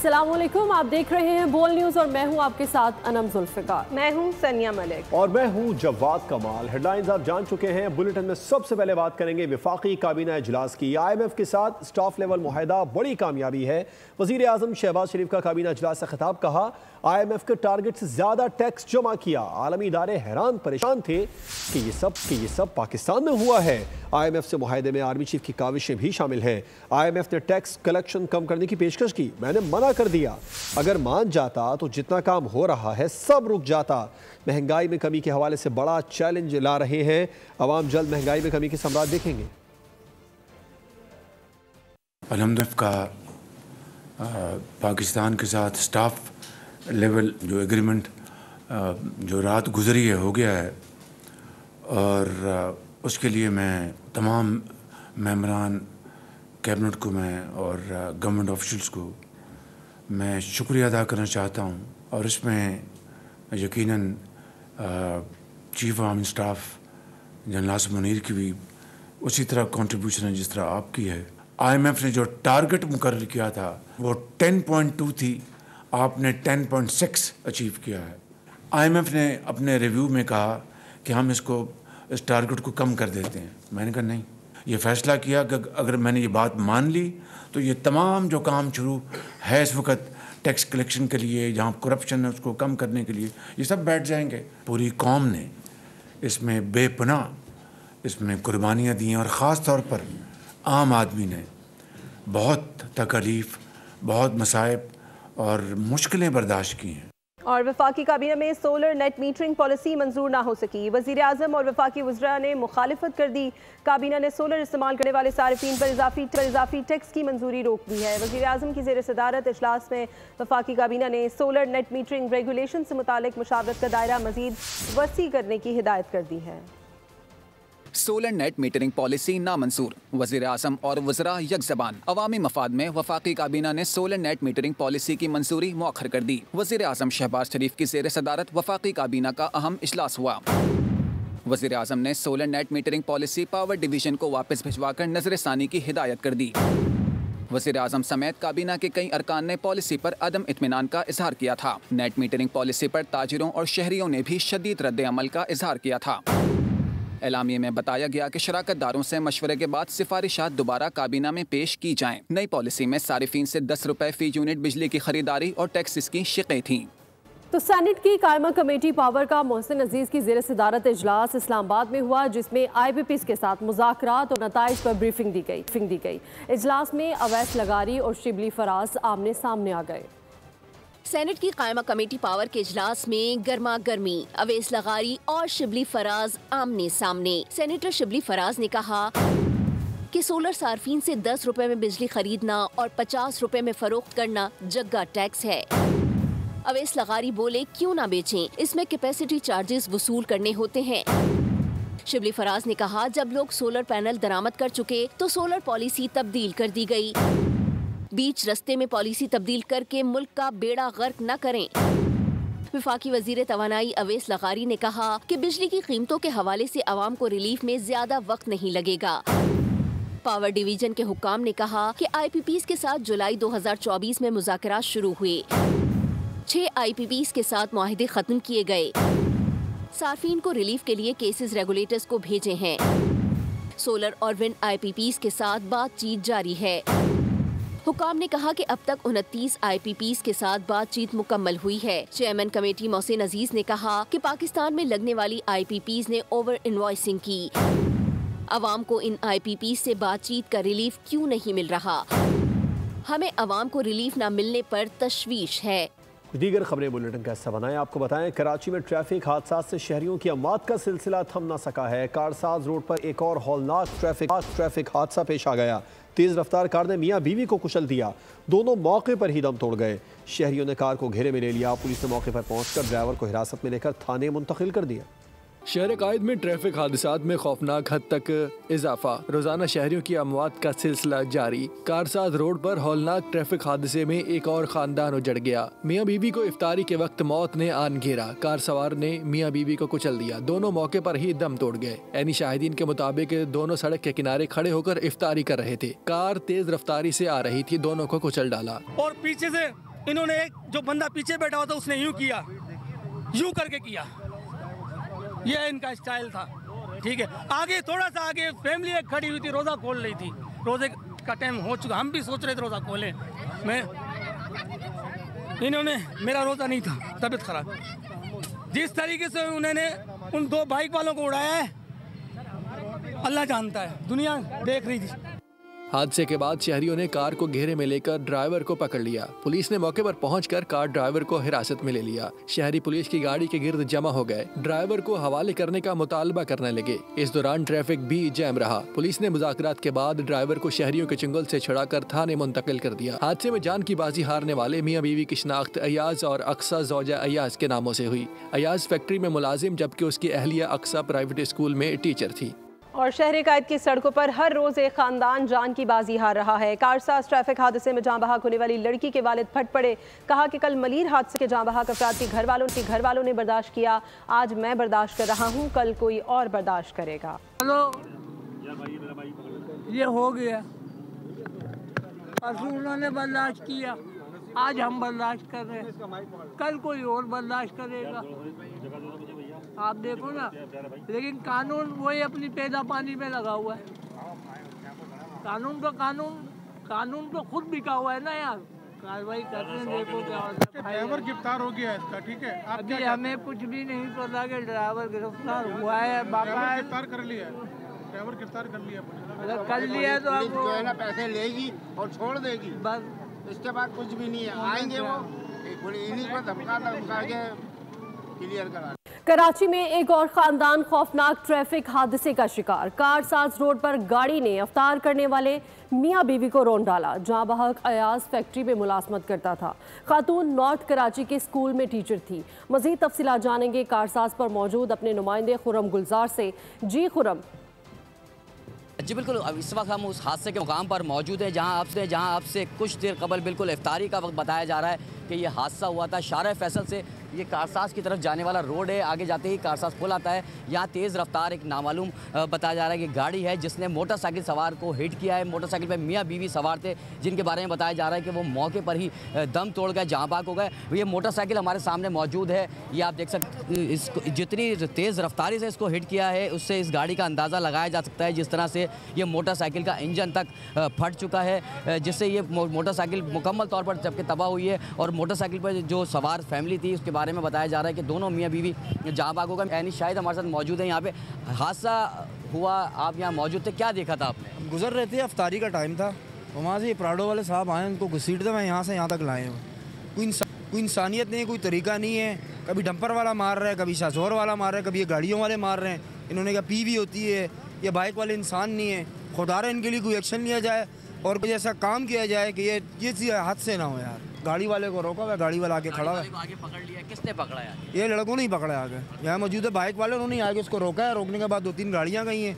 अस्सलामुअलैकुम, आप देख रहे हैं बोल न्यूज और मैं हूं आपके साथ अनम जुल्फिकार। मैं हूं सनिया मलिक और मैं हूं जवाद कमाल। हेडलाइंस आप जान चुके हैं। बुलेटिन में सबसे पहले बात करेंगे वफाकी काबीना इजलास की। IMF के साथ स्टाफ लेवल मुआहदा बड़ी कामयाबी है। वजीर आजम शहबाज शरीफ का काबीना इजलास से खिताब। कहा IMF के टारगेट से ज्यादा टैक्स जमा किया। आलमी इदारे हैरान परेशान थे कि ये सब पाकिस्तान में हुआ है। IMF से मुआहदे में आर्मी चीफ की काविशें भी शामिल हैं। IMF ने टैक्स कलेक्शन कम करने की पेशकश की, मैंने मना कर दिया। अगर मान जाता तो जितना काम हो रहा है सब रुक जाता। महंगाई में कमी के हवाले से बड़ा चैलेंज ला रहे हैं। अवाम जल्द महंगाई में कमी के सम्राट देखेंगे। IMF का पाकिस्तान के साथ स्टाफ लेवल जो एग्रीमेंट जो रात गुजरी है हो गया है, और उसके लिए मैं तमाम मेंबरान कैबिनेट को मैं और गवर्नमेंट ऑफिशियल्स को मैं शुक्रिया अदा करना चाहता हूँ। और इसमें यकीनन chief army staff general Asim Munir की भी उसी तरह कंट्रीब्यूशन है जिस तरह आपकी है। IMF ने जो टारगेट मुकर्रर किया था वो 10.2 थी, आपने 10.6 अचीव किया है। IMF ने अपने रिव्यू में कहा कि हम इस टारगेट को कम कर देते हैं। मैंने कहा नहीं, ये फैसला किया कि अगर मैंने ये बात मान ली तो ये तमाम जो काम शुरू है इस वक्त टैक्स कलेक्शन के लिए, जहाँ करप्शन है उसको कम करने के लिए, ये सब बैठ जाएंगे। पूरी कौम ने इसमें बेपनाह इसमें कुर्बानियाँ दी हैं, और ख़ास तौर पर आम आदमी ने बहुत तकलीफ़, बहुत मसाइब और मुश्किलें बर्दाश्त की हैं। और वफाकी काबीना में सोलर नेट मीटरिंग पॉलिसी मंजूर ना हो सकी। वजीर आजम और वफाकी वज़रा ने मुखालिफत कर दी। काबीना ने सोलर इस्तेमाल करने वाले सारिफीन पर इजाफी टैक्स की मंजूरी रोक दी है। वजीर आजम की ज़ेर सदारत इजलास में वफाकी काबीना ने सोलर नेट मीटरिंग रेगुलेशन से मुतालिक मुशावरत का दायरा मजीद वसी करने की हिदायत कर दी है। सोलर नेट मीटरिंग पॉलिसी नामंजूर। वज़ीर आज़म और वज़रा यकज़बान। अवामी मफाद में वफाकी काबीना ने सोलर नेट मीटरिंग पॉलिसी की मंजूरी मुअख्खर कर दी। वज़ीर आज़म शहबाज शरीफ की ज़ेर सदारत वफाकी काबीना का अहम इजलास हुआ। वज़ीर आज़म ने solar net metering policy power division को वापस भिजवाकर नजरसानी की हिदायत कर दी। वज़ीर आज़म समेत काबीना के कई अरकान ने पॉलिसी पर अदम इत्मीनान का इजहार किया था। नेट मीटरिंग पॉलिसी पर ताजिरों और शहरियों ने भी शदीद रद्द अमल का इजहार किया था। एलामिये में बताया गया कि शराकतदारों से मशवरे के बाद सिफारिशात दोबारा काबीना में पेश की जाएं। नई पॉलिसी में सारिफीन से 10 रुपए फी यूनिट बिजली की खरीदारी और टैक्सेस की शिकें थीं। तो सेनेट की कायमा कमेटी पावर का मोहसिन अजीज की ज़ेर सदारत इजलास इस्लामाबाद में हुआ, जिसमें IPPs के साथ मुज़ाकरात और नताइज पर ब्रीफिंग दी गई। इजलास में अवैस लगारी और शिबली फराज आमने सामने आ गए। सेनेट की कायमा कमेटी पावर के इजलास में गर्मा गर्मी, अवैस लगारी और शिबली फराज आमने सामने। सेनेटर शिबली फराज ने कहा कि सोलर सार्फिन से 10 रुपए में बिजली खरीदना और 50 रुपए में फरोख्त करना जग्गा टैक्स है। अवैस लगारी बोले क्यों ना बेचें, इसमें कैपेसिटी चार्जेस वसूल करने होते हैं। शिबली फराज ने कहा जब लोग सोलर पैनल दरामद कर चुके तो सोलर पॉलिसी तब्दील कर दी गई। बीच रस्ते में पॉलिसी तब्दील करके मुल्क का बेड़ा गर्क न करें। वफाकी वजीर तवानाई अवैस लगारी ने कहा कि बिजली की कीमतों के हवाले से आवाम को रिलीफ में ज्यादा वक्त नहीं लगेगा। पावर डिवीजन के हुक्काम ने कहा कि IPPs के साथ जुलाई 2024 में मुज़ाकरात शुरू हुए। 6 IPPs के साथ मुआहदे खत्म किए गए। सार्फिन को रिलीफ के लिए केसेस रेगुलेटर्स को भेजे हैं। सोलर और विंड IPPs के साथ बातचीत जारी है। हुकाम ने कहा कि अब तक 29 IPPs के साथ बातचीत मुकम्मल हुई है। चेयरमैन कमेटी मोहसिन अजीज ने कहा कि पाकिस्तान में लगने वाली IPPs ने ओवर इनवॉइसिंग की। अवाम को इन IPPs से बातचीत का रिलीफ क्यों नहीं मिल रहा? हमें अवाम को रिलीफ न मिलने पर तशवीश है। दीगर खबरें बुलेटिन का हिस्सा बनाएं। आपको बताएं, कराची में ट्रैफिक हादसा से शहरियों की अमात का सिलसिला थम न सका है। कारसाज रोड पर एक और हौलनाक ट्रैफिक हादसा पेश आ गया। तेज रफ्तार कार ने मियां बीवी को कुचल दिया। दोनों मौके पर ही दम तोड़ गए। शहरियों ने कार को घेरे में ले लिया। पुलिस ने मौके पर पहुंचकर ड्राइवर को हिरासत में लेकर थाने मुंतकिल कर दिया। शहर कायद में ट्रैफिक हादसात में खौफनाक हद तक इजाफा। रोजाना शहरियों की अमवात का सिलसिला जारी। कारसाज रोड पर हौलनाक ट्रैफिक हादसे में एक और खानदान उजड़ गया। मियां बीवी को इफ्तारी के वक्त मौत ने आन घेरा। कार सवार ने मियां बीवी को कुचल दिया। दोनों मौके पर ही दम तोड़ गए। ऐनी शाहिदीन के मुताबिक दोनों सड़क के किनारे खड़े होकर इफ्तारी कर रहे थे। कार तेज रफ्तारी से आ रही थी, दोनों को कुचल डाला और पीछे से इन्होंने एक जो बंदा पीछे बैठा हुआ था उसने यूं किया, यूं करके किया, ये इनका स्टाइल था। ठीक है, आगे थोड़ा सा आगे फैमिली एक खड़ी हुई थी, रोज़ा खोल रही थी, रोज़े का टाइम हो चुका, हम भी सोच रहे थे रोज़ा खोलें, इन्होंने, मेरा रोज़ा नहीं था, तबीयत खराब, जिस तरीके से उन्होंने उन 2 बाइक वालों को उड़ाया है अल्लाह जानता है, दुनिया देख रही थी। हादसे के बाद शहरियों ने कार को घेरे में लेकर ड्राइवर को पकड़ लिया। पुलिस ने मौके पर पहुंचकर कार ड्राइवर को हिरासत में ले लिया। शहरी पुलिस की गाड़ी के गिर्द जमा हो गए, ड्राइवर को हवाले करने का मुतालबा करने लगे। इस दौरान ट्रैफिक भी जैम रहा। पुलिस ने मुज़ाकरात के बाद ड्राइवर को शहरियों के चंगुल से छुड़ाकर थाने मुंतकिल कर दिया। हादसे में जान की बाजी हारने वाले मियाँ बीवी की शिनाख्त अयाज और अक्सा ज़ौजा अयाज के नामों से हुई। अयाज फैक्ट्री में मुलाजिम, जबकि उसकी अहलिया अक्सा प्राइवेट स्कूल में टीचर थी। और शहर कायद की सड़कों पर हर रोज़ एक खानदान जान की बाजी हार रहा है। कारसाज ट्रैफिक हादसे में जाँ बहक होने वाली लड़की के वालिद फट पड़े। कहा कि कल मलीर हादसे के जाँ बहक अफराद के घर वालों ने बर्दाश्त किया, आज मैं बर्दाश्त कर रहा हूँ, कल कोई और बर्दाश्त करेगा। ये हो गया, परसों उन्होंने बर्दाश्त किया, आज हम बर्दाश्त कर रहे हैं, कल कोई और बर्दाश्त करेगा। आप देखो ना, लेकिन कानून वही अपनी पैदा पानी में लगा हुआ है। कानून तो खुद बिका हुआ है ना यार। कार्रवाई करते हैं, देखो क्या होता है। ड्राइवर गिरफ्तार हो गया है इसका, ठीक है। अभी हमें कुछ भी नहीं पता कि ड्राइवर गिरफ्तार हुआ है। गिरफ्तार कर लिया है, ड्राइवर गिरफ्तार कर लिया। अगर कर लिया तो अब जो है ना पैसे लेगी और छोड़ देगी, बस इसके बाद कुछ भी नहीं है। आएंगे वो इन्हीं पर धमका के क्लियर करा। कराची में एक और खानदान खौफनाक ट्रैफिक हादसे का शिकार। कारसाज रोड पर गाड़ी ने अवतार करने वाले मियाँ बीवी को रौंद डाला। जाँ बहक अयाज फैक्ट्री में मुलाजमत करता था। खातून नॉर्थ कराची के स्कूल में टीचर थी। मजीद तफसीलात जानेंगे कारसाज पर मौजूद अपने नुमाइंदे खुरम गुलजार से। जी खुरम। जी बिल्कुल, इस वक्त हम उस हादसे के मुकाम पर मौजूद हैं जहां आपसे कुछ देर कबल बिल्कुल इफ्तारी का वक्त बताया जा रहा है कि ये हादसा हुआ था। शारा फैसल से ये कारसाज की तरफ जाने वाला रोड है। आगे जाते ही कारसाज पुल आता है। यहाँ तेज़ रफ्तार एक नामालूम बताया जा रहा है कि गाड़ी है जिसने मोटरसाइकिल सवार को हिट किया है। मोटरसाइकिल पे मियाँ बीवी सवार थे जिनके बारे में बताया जा रहा है कि वो मौके पर ही दम तोड़ गए, जहाँ बाक हो गए। ये मोटरसाइकिल हमारे सामने मौजूद है, ये आप देख सकते हैं। इसको जितनी तेज़ रफ्तारी से इसको हिट किया है उससे इस गाड़ी का अंदाज़ा लगाया जा सकता है। जिस तरह से ये मोटरसाइकिल का इंजन तक फट चुका है, जिससे ये मोटरसाइकिल मुकम्मल तौर पर जबकि तबाह हुई है। और मोटरसाइकिल पर जो सवार फैमिली थी उसके बारे में बताया जा रहा है कि दोनों मियाँ बीवी जहाँ बाग हो गए। यानी शायद हमारे साथ मौजूद है। यहाँ पे हादसा हुआ, आप यहाँ मौजूद थे, क्या देखा था आपने? गुजर रहे थे, अफ्तारी का टाइम था, वहाँ से प्राडो वाले साहब आए, उनको घसीटते मैं यहाँ से यहाँ तक लाए हूँ। कोई इंसानियत नहीं, कोई तरीका नहीं है। कभी डंपर वाला मार रहा है, कभी शाजोर वाला मार रहा है, कभी ये गाड़ियों वाले मार रहे हैं। इन्होंने क्या पी भी होती है, ये बाइक वाले इंसान नहीं है। खुदा रहा इनके लिए कोई एक्शन लिया जाए और कोई ऐसा काम किया जाए कि ये चीज़ हादसे ना हो यार। गाड़ी वाले को रोका हुआ, गाड़ी वाला आगे खड़ा हुआ। आगे पकड़ लिया, किसने पकड़ा यार? ये लड़कों ने ही पकड़ा आगे। यहाँ मौजूद है बाइक वाले, उन्होंने आगे उसको रोका है। रोकने के बाद 2-3 गाड़ियाँ गई हैं,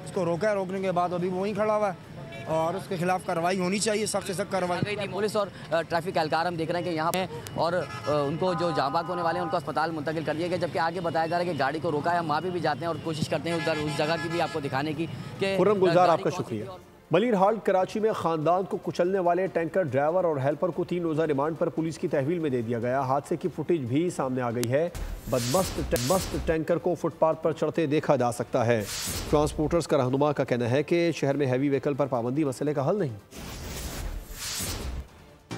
उसको रोका है। रोकने के बाद अभी वहीं खड़ा हुआ है और उसके खिलाफ कार्रवाई होनी चाहिए, सख्त से सख्त कार्रवाई। पुलिस और ट्रैफिक एहलकार हम देख रहे हैं कि यहाँ पे और उनको जो जाबाक होने वाले हैं उनको अस्पताल मुंतकिल कर दिया गया। जबकि आगे बताया जा रहा है कि गाड़ी को रोका है। हम वहाँ भी जाते हैं और कोशिश करते हैं उस जगह की भी आपको दिखाने की। खुर्रम गुलजार, आपका शुक्रिया। मलीर हाल्ट कराची में खानदान को कुचलने वाले टैंकर ड्राइवर और हेल्पर को 3 रोज़ा रिमांड पर पुलिस की तहवील में दे दिया गया। हादसे की फुटेज भी सामने आ गई है। बदमस्त टैंकर को फुटपाथ पर चढ़ते देखा जा सकता है। ट्रांसपोर्टर्स का रहनुमा का कहना है कि शहर में हैवी व्हीकल पर पाबंदी मसले का हल नहीं।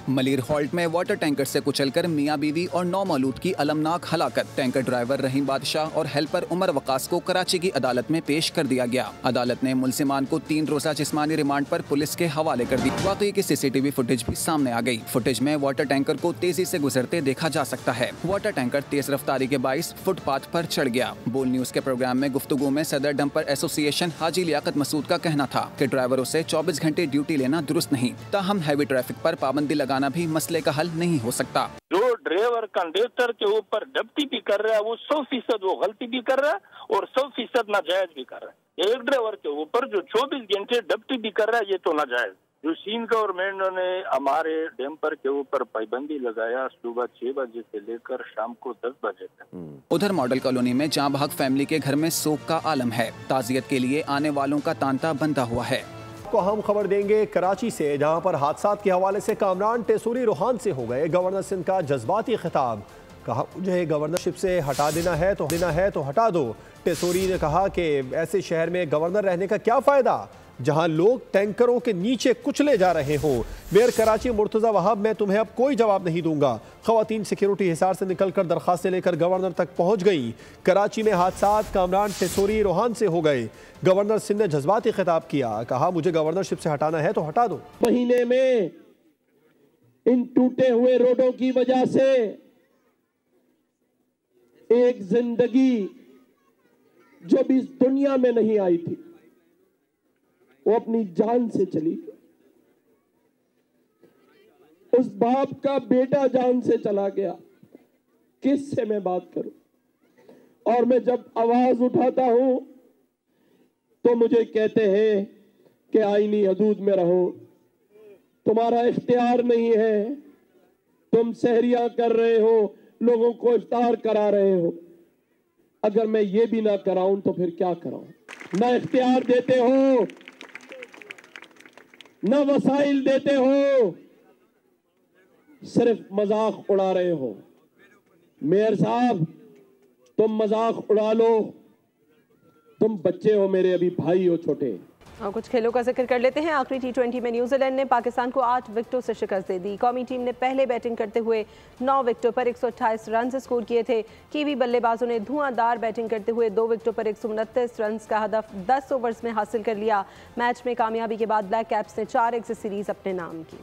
मलीर हॉल्ट में वाटर टैंकर से कुचलकर मियां बीवी और 9 मौलूद की अलमनाक हलाकत। टैंकर ड्राइवर रहीम बादशाह और हेल्पर उमर वकास को कराची की अदालत में पेश कर दिया गया। अदालत ने मुलजिमान को 3 रोज़ा जिस्मानी रिमांड पर पुलिस के हवाले कर दी। वाकई की CCTV फुटेज भी सामने आ गई। फुटेज में वाटर टैंकर को तेजी से गुजरते देखा जा सकता है। वाटर टैंकर तेज रफ्तारी के बाइस फुटपाथ पर चढ़ गया। बोल न्यूज के प्रोग्राम में गुफ्तगू में सदर डंपर एसोसिएशन हाजी लियाकत मसूद का कहना था कि ड्राइवरों से 24 घंटे ड्यूटी लेना दुरुस्त नहीं, ताहम हैवी ट्रैफिक पर पाबंदी लगाना भी मसले का हल नहीं हो सकता। जो ड्राइवर कंडक्टर के ऊपर डप्टी भी कर रहा है वो 100% वो गलती भी कर रहा है और 100% नाजायज भी कर रहा है। एक ड्राइवर के ऊपर जो 24 घंटे डप्टी भी कर रहा है ये तो नाजायज। जो सीन गवर्नमेंट ने हमारे डैम्पर के ऊपर पाबंदी लगाया सुबह 6 बजे से लेकर शाम को 10 बजे तक। उधर मॉडल कॉलोनी में जाँ बहक फैमिली के घर में शोक का आलम है। ताजियत के लिए आने वालों का तांता बंधा हुआ है। आपको अहम खबर देंगे कराची से, जहां पर हादसा के हवाले से कामरान टेसूरी रूहान से हो गए गवर्नर सिंध का जज्बाती खिताब। कहा मुझे गवर्नरशिप से हटा देना है तो हटा दो। टेसूरी ने कहा कि ऐसे शहर में गवर्नर रहने का क्या फ़ायदा जहां लोग टैंकरों के नीचे कुचले जा रहे हों। मेयर कराची मुर्तज़ा वहाब, मैं तुम्हें अब कोई जवाब नहीं दूंगा। ख़वातीन सिक्योरिटी हिसार से निकलकर दरखास्तें लेकर गवर्नर तक पहुंच गई। कराची में हादसा कामरान टेसूरी रूहान से हो गए। गवर्नर सिंध ने जज्बाती खिताब किया, कहा मुझे गवर्नरशिप से हटाना है तो हटा दो। महीने में इन टूटे हुए रोडों की वजह से एक जिंदगी जो भी इस दुनिया में नहीं आई थी वो अपनी जान से चली। उस बाप का बेटा जान से चला गया, किससे मैं बात करूं? और मैं जब आवाज उठाता हूं तो मुझे कहते हैं कि आईनी हदूद में रहो, तुम्हारा इख्तियार नहीं है, तुम सहरिया कर रहे हो, लोगों को इफ्तार करा रहे हो। अगर मैं ये भी ना कराऊं तो फिर क्या कराऊं? ना इख्तियार देते हो, न वसाइल देते हो, सिर्फ मजाक उड़ा रहे हो। मेयर साहब, तुम मजाक उड़ा लो, तुम बच्चे हो मेरे, अभी भाई हो छोटे। और कुछ खेलों का जिक्र कर लेते हैं। आखिरी T20 में न्यूजीलैंड ने पाकिस्तान को 8 विकेटों से शिकस्त दे दी। कौमी टीम ने पहले बैटिंग करते हुए 9 विकेटों पर 128 रन स्कोर किए थे। कीवी बल्लेबाजों ने धुआंधार बैटिंग करते हुए 2 विकेटों पर 129 रन का हदफ 10 ओवर्स में हासिल कर लिया। मैच में कामयाबी के बाद ब्लैक कैप्स ने 4-1 से सीरीज अपने नाम की।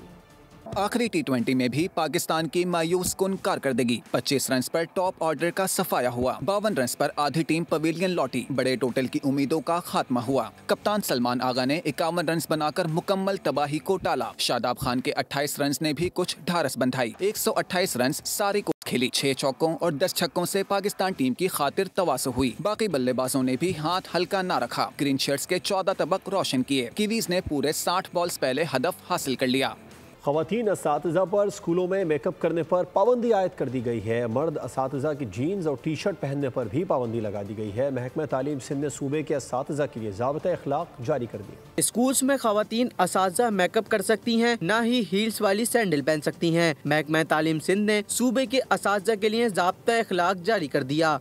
आखिरी T20 में भी पाकिस्तान की मायूस कुन कारकर्दगी। 25 रन पर टॉप ऑर्डर का सफाया हुआ। 52 रन पर आधी टीम पवेलियन लौटी। बड़े टोटल की उम्मीदों का खात्मा हुआ। कप्तान सलमान आगा ने 51 रन बनाकर मुकम्मल तबाही को टाला। शादाब खान के 28 रन ने भी कुछ ढारस बंधाई। 128 रन सारी को खेली। 6 चौकों और 10 छक्कों से पाकिस्तान टीम की खातिर तवासु हुई। बाकी बल्लेबाजों ने भी हाथ हल्का न रखा। ग्रीन शर्ट्स के 14 तबक रोशन किए। कीवीज ने पूरे 60 बॉल्स पहले हदफ हासिल कर लिया। ख़वातीन असातिज़ा पर स्कूलों में मेकअप करने पर पाबंदी आयद कर दी गई है। मर्द असातिज़ा की जीन्स और टी शर्ट पहनने पर भी पाबंदी लगा दी गई है। महकमा तालीम सिंध ने सूबे के असातिज़ा के लिए ज़ाब्ता अखलाक जारी कर दिया। स्कूल्स में ख़वातीन असातिज़ा मेकअप कर सकती हैं, न ही हील्स वाली सैंडल पहन सकती हैं। महकमा तालीम सिंध ने सूबे के असातिज़ा के लिए ज़ाब्ता अखलाक जारी कर दिया।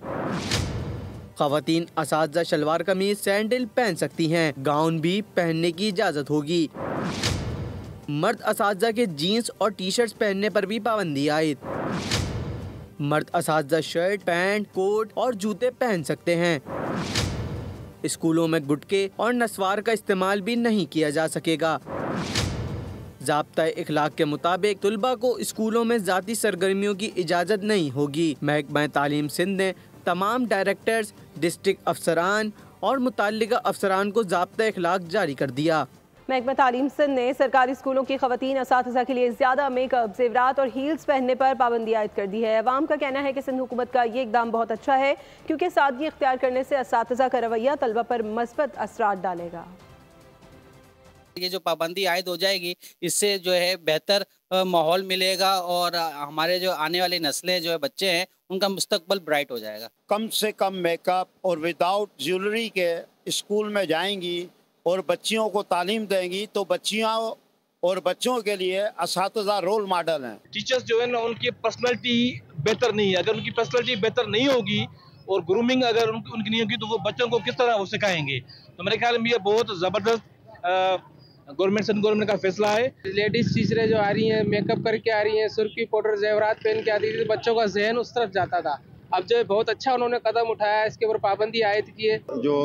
ख़वातीन असातिज़ा शलवार कमीज सैंडल पहन सकती हैं, गाउन भी पहनने की इजाज़त होगी। मर्द असातिज़ा के जीन्स और टी शर्ट्स पहनने पर भी पाबंदी आयद। मर्द असातिज़ा शर्ट, पैंट, कोट और जूते पहन सकते हैं। स्कूलों में गुटके और नस्वार का इस्तेमाल भी नहीं किया जा सकेगा। ज़ाब्ता इखलाक के मुताबिक तुलबा को स्कूलों में ज़ाती सरगर्मियों की इजाज़त नहीं होगी। महकमा तालीम सिंध ने तमाम डायरेक्टर्स, डिस्ट्रिक्ट अफसरान और मुतल्लिका अफसरान को ज़ाब्ता इखलाक जारी कर दिया। महकमा तालीम सिंध ने सरकारी स्कूलों की ख़वातीन असातिज़ा के लिए ज़्यादा मेकअप, ज़ेवरात और हील्स पहनने पर पाबंदी आयद कर दी है। अवाम का कहना है कि सिंध हुकूमत का ये इक़दाम बहुत अच्छा है, क्योंकि सादगी इख्तियार करने से असातिज़ा का रवैया तलबा पर मस्बत असरात डालेगा। ये जो पाबंदी आयद हो जाएगी, इससे जो है बेहतर माहौल मिलेगा और हमारे जो आने वाली नस्लें जो है बच्चे हैं उनका मुस्तकबल ब्राइट हो जाएगा। कम से कम मेकअप और विदाउट ज्वेलरी के स्कूल में जाएंगी और बच्चियों को तालीम देंगी तो बच्चियाँ और बच्चों के लिए असातिज़ा रोल मॉडल हैं। टीचर्स जो है ना, उनकी पर्सनैलिटी बेहतर नहीं है। अगर उनकी पर्सनैलिटी बेहतर नहीं होगी और ग्रूमिंग अगर उनकी नहीं होगी तो वो बच्चों को किस तरह वो सिखाएंगे। तो मेरे ख्याल में ये बहुत ज़बरदस्त गवर्नमेंट का फैसला है। लेडीज टीचरें जो आ रही हैं, मेकअप करके आ रही हैं, सुर्खी पाउडर जेवरात पहन के आती थी, तो बच्चों का जहन उस तरफ जाता था। अब जो बहुत अच्छा उन्होंने कदम उठाया है, इसके ऊपर पाबंदी आयद की है। जो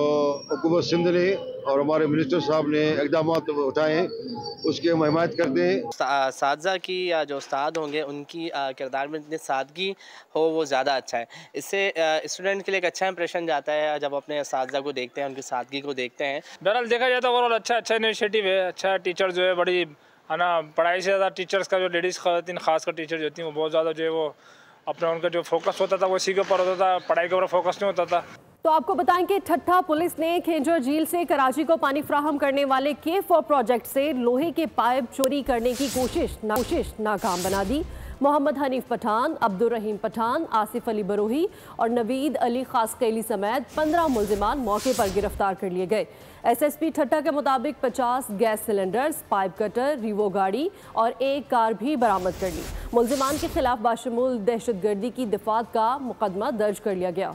हुकूमत सिंध ने और हमारे मिनिस्टर साहब ने इक़दाम उठाए हैं उसकी हम हिमायत करते हैं। असातिज़ा की या जो उस्ताद होंगे उनकी किरदार में जितनी सादगी हो वो ज़्यादा अच्छा है। इससे स्टूडेंट के लिए एक अच्छा इंप्रेशन जाता है जब अपने असातिज़ा को देखते हैं, उनकी सादगी को देखते हैं। बहरहाल देखा जाए तो ओवरऑल अच्छा इनिशिएटिव है। अच्छा टीचर जो है बड़ी है ना, पढ़ाई से ज़्यादा टीचर्स का जो लेडीज़ ख़वातीन खासकर टीचर जो होती हैं वो बहुत ज़्यादा जो है वो अपना उनका जो फोकस होता था वो इसी के ऊपर होता था, पढ़ाई के ऊपर फोकस नहीं होता था। तो आपको बताएं कि ठट्ठा पुलिस ने खेजर झील से कराची को पानी फ्राहम करने वाले K4 प्रोजेक्ट से लोहे के पाइप चोरी करने की कोशिश नाकाम बना दी। मोहम्मद हनीफ पठान, अब्दुल रहीम पठान, आसिफ अली बरोही और नवीद अली खासकैली समेत 15 मुल्जिमान मौके पर गिरफ्तार कर लिए गए। SSP ठट्टा के मुताबिक 50 gas cylinders, pipe cutter, Revo गाड़ी और एक कार भी बरामद कर ली। मुल्जिमान के खिलाफ बाशमूल दहशतगर्दी की दिफात का मुकदमा दर्ज कर लिया गया।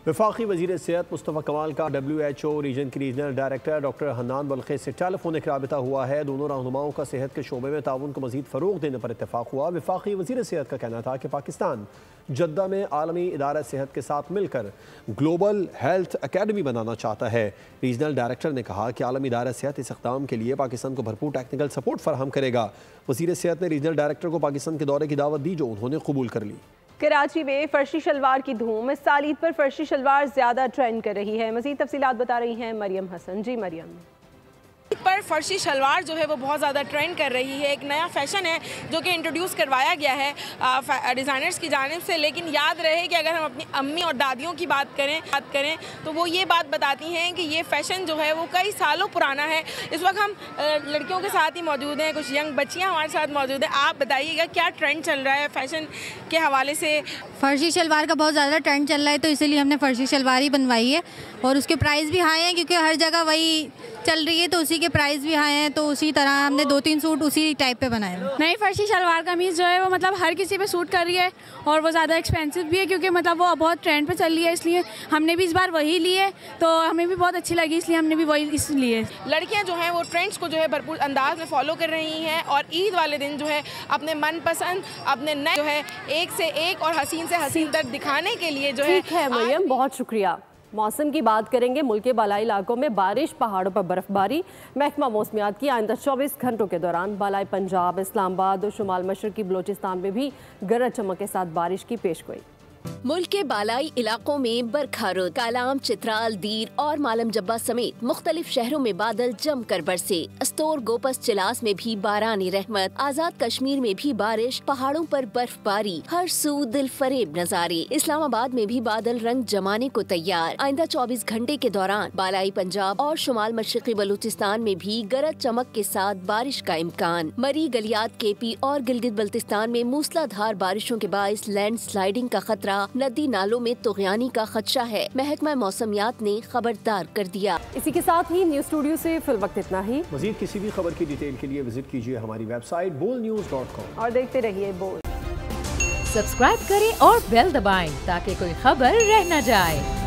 वफाकी वज़ीर सेहत मुस्तफ़ा कमाल का WHO रीजन की रीजनल डायरेक्टर डॉक्टर हन्नान बल्खे से टेलीफोनिक राबिता हुआ है। दोनों रहनुमाओं का सेहत के शोबे में ताउन को मज़ीद फ़रोग़ देने पर इत्तेफाक हुआ। वफाकी वज़ीर सेहत का कहना था कि पाकिस्तान जद्दा में आलमी इदारा सेहत के साथ मिलकर ग्लोबल हेल्थ अकेडमी बनाना चाहता है। रीजनल डायरेक्टर ने कहा कि आलमी इदारा सेहत इस इक़दाम के लिए पाकिस्तान को भरपूर टेक्निकल सपोर्ट फराहम करेगा। वज़ीर सेहत ने रीजनल डायरेक्टर को पाकिस्तान के दौरे की दावत दी, जो उन्होंने कबूल कर ली। कराची में फर्शी शलवार की धूम। इस साल ईद पर फर्शी शलवार ज्यादा ट्रेंड कर रही है। मज़ीद तफसीलात बता रही हैं मरियम हसन। जी मरियम। पर फर्शी शलवार जो है वो बहुत ज़्यादा ट्रेंड कर रही है। एक नया फैशन है जो कि इंट्रोड्यूस करवाया गया है डिज़ाइनर्स की जानिब से। लेकिन याद रहे कि अगर हम अपनी अम्मी और दादियों की बात करें तो वो ये बात बताती हैं कि ये फ़ैशन जो है वो कई सालों पुराना है। इस वक्त हम लड़कियों के साथ ही मौजूद हैं, कुछ यंग बच्चियाँ हमारे साथ मौजूद हैं। आप बताइएगा क्या ट्रेंड चल रहा है फ़ैशन के हवाले से? फर्शी शलवार का बहुत ज़्यादा ट्रेंड चल रहा है, तो इसीलिए हमने फर्शी शलवार ही बनवाई है और उसके प्राइस भी हाई हैं, क्योंकि हर जगह वही चल रही है तो उसी के प्राइस भी हाई हैं। तो उसी तरह हमने 2-3 सूट उसी टाइप पे बनाए हैं। नई फर्शी शलवार कमीज़ जो है वो मतलब हर किसी पे सूट कर रही है और वो ज़्यादा एक्सपेंसिव भी है, क्योंकि मतलब वो बहुत ट्रेंड पे चल रही है। इसलिए हमने भी इस बार वही ली है, तो हमें भी बहुत अच्छी लगी, इसलिए हमने भी वही इसलिए। लड़कियाँ जो हैं वो ट्रेंड्स को जो है भरपूर अंदाज में फॉलो कर रही हैं और ईद वाले दिन जो है अपने मनपसंद अपने नए जो है एक से एक और हसीन से हसीन तक दिखाने के लिए जो है। ठीक है मरियम, बहुत शुक्रिया। मौसम की बात करेंगे। मुल्क के बालाई इलाकों में बारिश, पहाड़ों पर बर्फबारी। महकमा मौसमियात की आइंदा 24 घंटों के दौरान बालाई पंजाब, इस्लामाबाद और शुमाल मशरकी बलोचिस्तान में भी गरज चमक के साथ बारिश की पेशगोई। मुल्क के बालाई इलाकों में बरखारुद, कालाम, चित्राल, दीर और मालम जब्बा समेत मुख्तलिफ शहरों में बादल जमकर बरसे। अस्तोर, गोपस, चिलास में भी बारानी रहमत। आजाद कश्मीर में भी बारिश, पहाड़ों पर बर्फबारी, हर सू दिल फरेब नजारे। इस्लामाबाद में भी बादल रंग जमाने को तैयार। आइंदा 24 घंटे के दौरान बालाई पंजाब और शुमाल मशरकी बलूचिस्तान में भी गरज चमक के साथ बारिश का इम्कान। मरी, गलियात, केपी और गिलगित बल्तिस्तान में मूसलाधार बारिशों के बाइस लैंड स्लाइडिंग का खतरा, नदी नालों में तुग़यानी का खदशा है। महकमा मौसमियात ने खबरदार कर दिया। इसी के साथ ही न्यूज़ स्टूडियो से फिल वक्त इतना ही। मज़ीद किसी भी खबर की डिटेल के लिए विजिट कीजिए हमारी वेबसाइट bolnews.com और देखते रहिए बोल। सब्सक्राइब करें और बेल दबाएं ताकि कोई खबर रह न जाए।